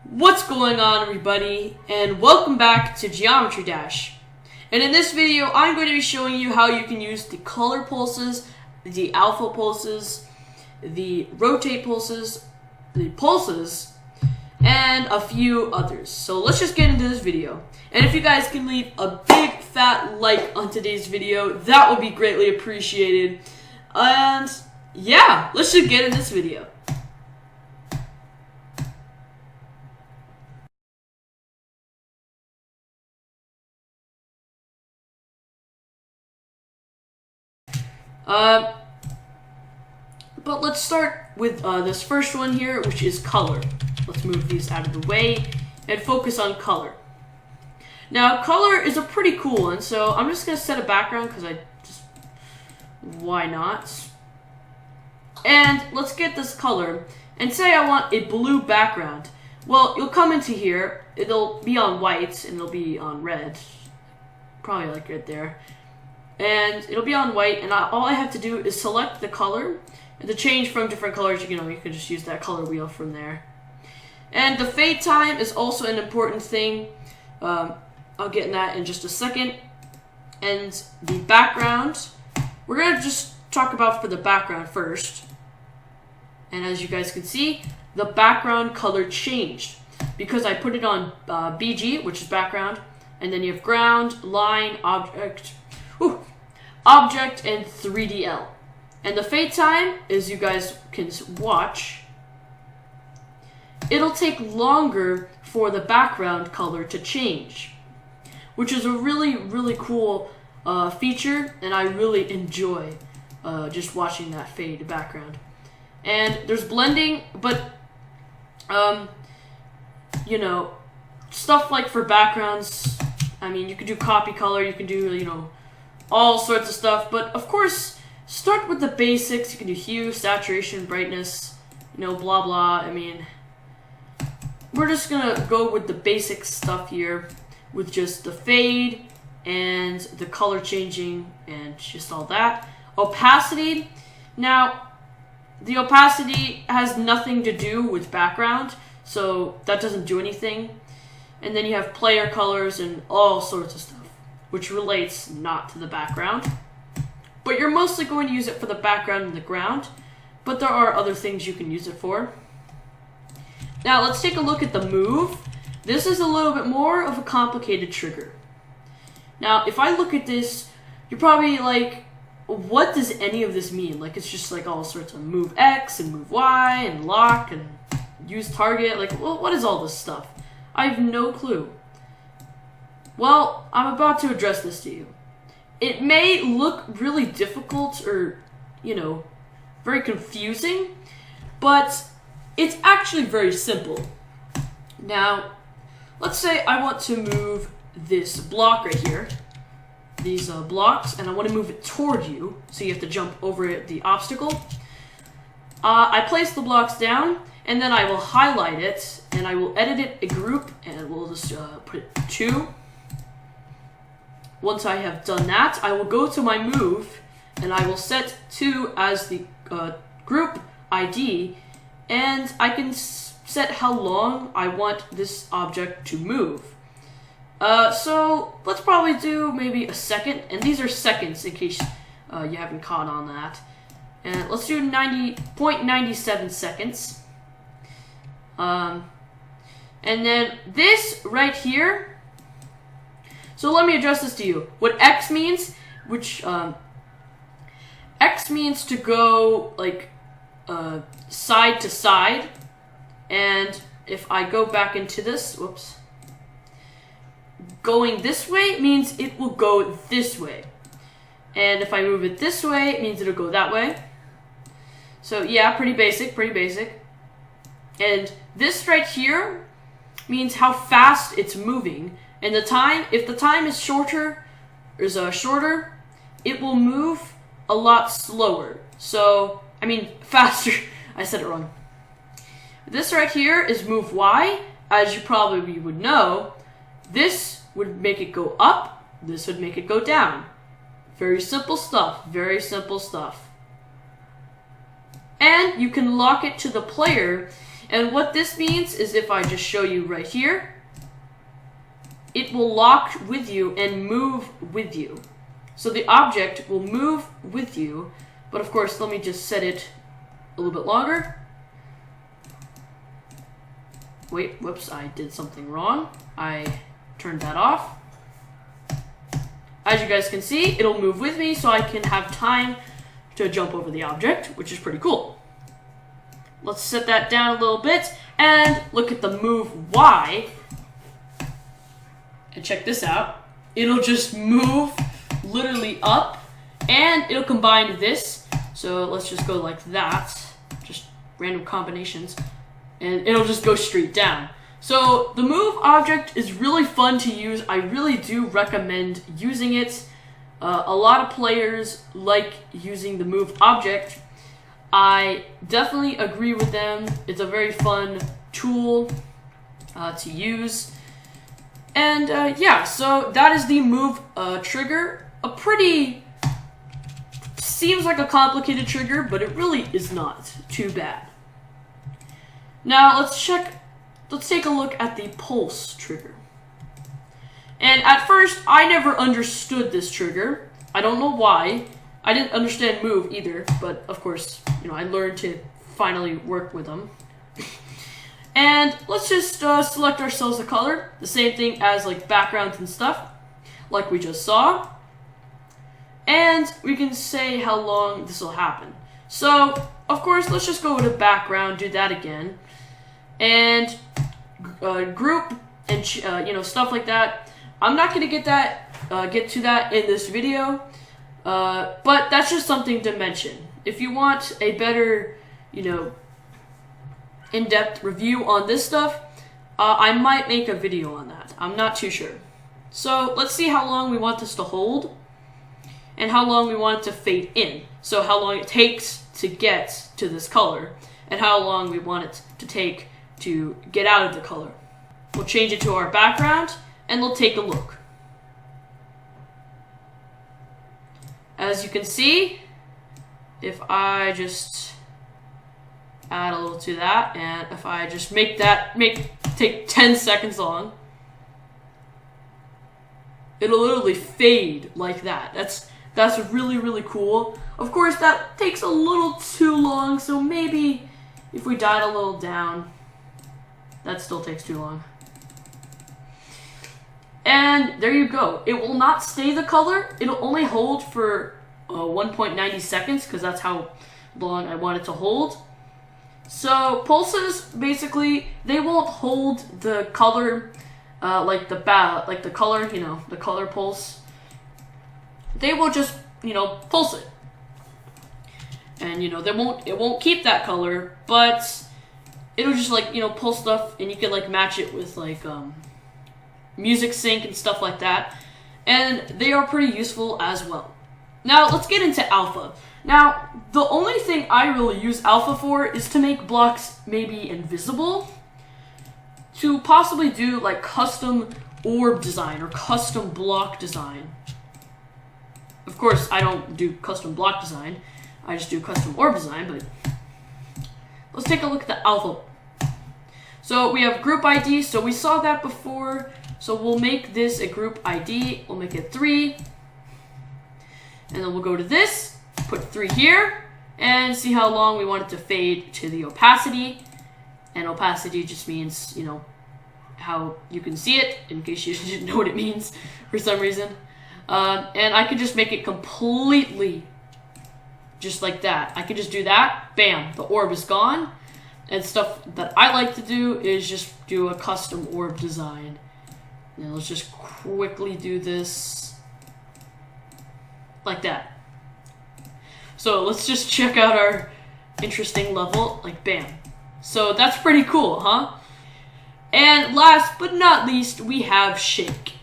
What's going on, everybody, and welcome back to Geometry Dash. And in this video, I'm going to be showing you how you can use the color pulses, the alpha pulses, the rotate pulses, the pulses, and a few others. So let's just get into this video. And if you guys can leave a big fat like on today's video, that would be greatly appreciated. And yeah, let's just get in this video. But let's start with this first one here, which is color. Let's move these out of the way and focus on color. Now, color is a pretty cool one, so I'm just going to set a background because why not? And let's get this color, and say I want a blue background. Well, you'll come into here, it'll be on white, and it'll be on red. Probably like right there. And it'll be on white, and all I have to do is select the color. And to change from different colors, you can just use that color wheel from there. And the fade time is also an important thing. I'll get in that in just a second. And the background, we're going to just talk about for the background first. And as you guys can see, the background color changed because I put it on BG, which is background, and then you have ground, line, object, and 3DL. And the fade time, as you guys can watch, it'll take longer for the background color to change, which is a really cool feature, and I really enjoy just watching that fade background. And there's blending, but stuff like for backgrounds, I mean, you can do copy color, you can do all sorts of stuff, but of course, start with the basics. You can do hue, saturation, brightness, blah blah. I mean, we're just gonna go with the basic stuff here with just the fade and the color changing and just all that. Opacity. Now, the opacity has nothing to do with background, so that doesn't do anything. And then you have player colors and all sorts of stuff, which relates not to the background. But you're mostly going to use it for the background and the ground, but there are other things you can use it for. Now let's take a look at the move. This is a little bit more of a complicated trigger. Now if I look at this, you're probably like, what does any of this mean? Like, it's just like all sorts of move X and move Y and lock and use target. Like, well, what is all this stuff? I have no clue. Well, I'm about to address this to you. It may look really difficult or, very confusing, but it's actually very simple. Now, let's say I want to move this block right here, these blocks, and I want to move it toward you, so you have to jump over the obstacle. I place the blocks down, and then I will highlight it, and I will edit it a group, and we'll just put it 2. Once I have done that, I will go to my move, and I will set 2 as the group ID, and I can set how long I want this object to move. So let's probably do maybe a second, and these are seconds in case you haven't caught on that. And let's do 0.97 seconds. And then this right here. So let me address this to you. What X means, X means to go like side to side, and if I go back into this, going this way means it will go this way, and if I move it this way, it means it'll go that way. So yeah, pretty basic. And this right here means how fast it's moving. And the time, if the time is shorter, it will move a lot slower. So, I mean, faster. I said it wrong. This right here is move Y. As you probably would know, this would make it go up. This would make it go down. Very simple stuff. Very simple stuff. And you can lock it to the player And what this means is if I just show you right here, it will lock with you and move with you. So the object will move with you, but of course, let me just set it a little bit longer. Wait, whoops, I did something wrong. I turned that off. As you guys can see, it'll move with me so I can have time to jump over the object, which is pretty cool. Let's set that down a little bit and look at the move Y. And check this out. It'll just move literally up and it'll combine this. So let's just go like that. Just random combinations. And it'll just go straight down. So the move object is really fun to use. I really do recommend using it. A lot of players like using the move object. I definitely agree with them. It's a very fun tool to use. And yeah, so that is the move trigger. A pretty, seems like a complicated trigger, but it really is not too bad. Now let's take a look at the pulse trigger. And at first, I never understood this trigger. I don't know why. I didn't understand move either, but of course, you know, I learned to finally work with them. And let's just select ourselves a color, the same thing as like backgrounds and stuff, like we just saw. And we can say how long this will happen. So, of course, let's just go to background, do that again. And group and you know, stuff like that. I'm not gonna get to that in this video, but that's just something to mention. If you want a better, you know, in-depth review on this stuff, I might make a video on that. I'm not too sure. So let's see how long we want this to hold and how long we want it to fade in. So how long it takes to get to this color and how long we want it to take to get out of the color. We'll change it to our background and we'll take a look. As you can see, if I just add a little to that, and if I just make take 10 seconds long, it'll literally fade like that. That's really, really cool. Of course, that takes a little too long, so maybe if we dial it a little down, that still takes too long. And there you go. It will not stay the color. It'll only hold for 1.90 seconds because that's how long I want it to hold. So pulses, basically, they won't hold the color like the color, you know, the color pulse. They will just, you know, pulse it. And you know, it won't keep that color, but it'll just like, you know, pull stuff, and you can like match it with like music sync and stuff like that. And they are pretty useful as well. Now let's get into alpha. Now, the only thing I really use alpha for is to make blocks maybe invisible, to possibly do like custom orb design or custom block design. Of course, I don't do custom block design, I just do custom orb design, but let's take a look at the alpha. So we have group ID, so we saw that before, so we'll make this a group ID, we'll make it 3, and then we'll go to this, put 3 here, and see how long we want it to fade to the opacity. And opacity just means, you know, how you can see it, in case you didn't know what it means for some reason. And I could just make it completely just like that. I could just do that, bam, the orb is gone. And stuff that I like to do is just do a custom orb design. Now let's just quickly do this like that. So let's just check out our interesting level, like bam. So that's pretty cool, huh? And last but not least, we have shake.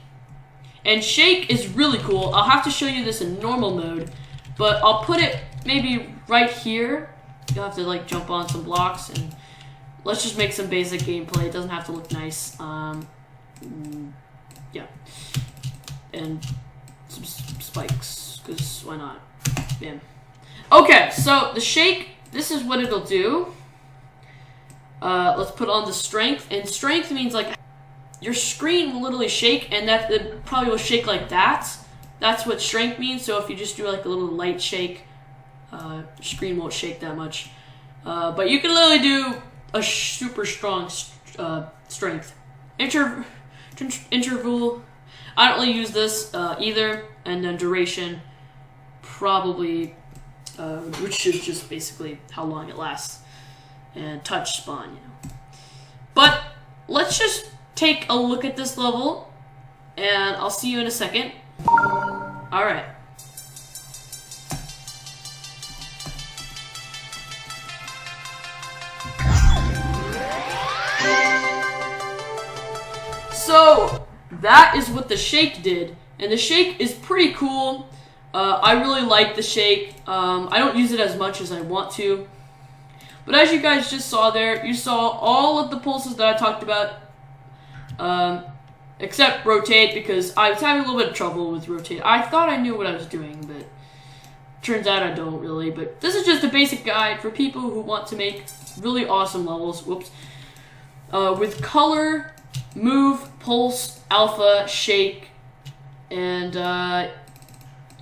And shake is really cool. I'll have to show you this in normal mode, but I'll put it maybe right here. You'll have to like jump on some blocks, and let's just make some basic gameplay. It doesn't have to look nice. Yeah. And some spikes, because why not? Bam. Okay, so the shake, this is what it'll do. let's put on the strength, and strength means like your screen will literally shake, and that it probably will shake like that. That's what strength means. So if you just do like a little light shake, screen won't shake that much. But you can literally do a super strong strength. Interval, I don't really use this either. And then duration, probably, which is just basically how long it lasts. And touch spawn, you know. But let's just take a look at this level, and I'll see you in a second. Alright. So, that is what the shake did, and the shake is pretty cool. I really like the shake. I don't use it as much as I want to. But as you guys just saw there, you saw all of the pulses that I talked about, except rotate, because I was having a little bit of trouble with rotate. I thought I knew what I was doing, but turns out I don't really. But this is just a basic guide for people who want to make really awesome levels. Whoops. With color, move, pulse, alpha, shake, and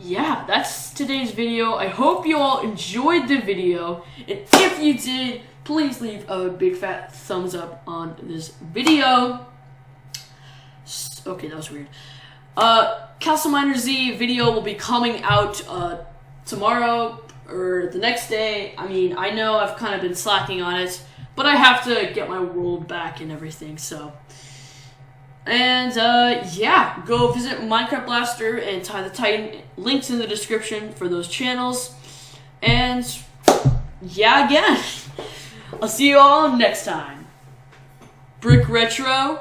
yeah, that's today's video. I hope you all enjoyed the video, and if you did, please leave a big fat thumbs up on this video. Okay, that was weird. Castle Miner Z video will be coming out tomorrow or the next day. I mean, I know I've kind of been slacking on it, but I have to get my world back and everything, so. And, yeah, go visit Minecraft Blaster and Ty the Titan. Links in the description for those channels. And, yeah, again, I'll see you all next time. BrickRetro.